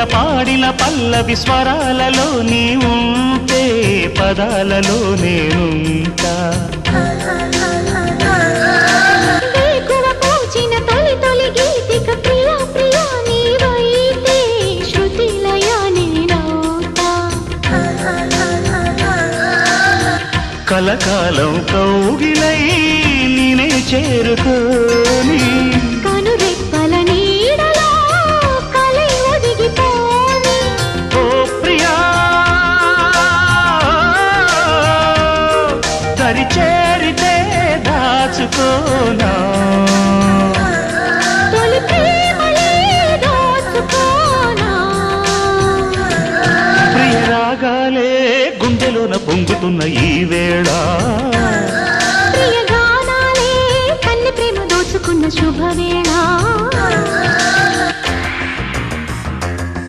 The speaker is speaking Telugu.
పాడిన పల్లవి స్వరాలలో నీ ఉంటే పదాలలో నేనుంటా కలకాలం కౌగిలై నేనే చేరుకోని కనురెప్పల నీడలో కలై ఒదిగిపోని ఓ ప్రియా దరి చేరితే దాచుకోనా తొలి ప్రేమలే దోచుకోనా ప్రియ రాగాలే గుండెలోన పొంగుతున్న ఈ వేళ ప్రియ గానాలే కన్నె ప్రేమ దోచుకున్న శుభవేళ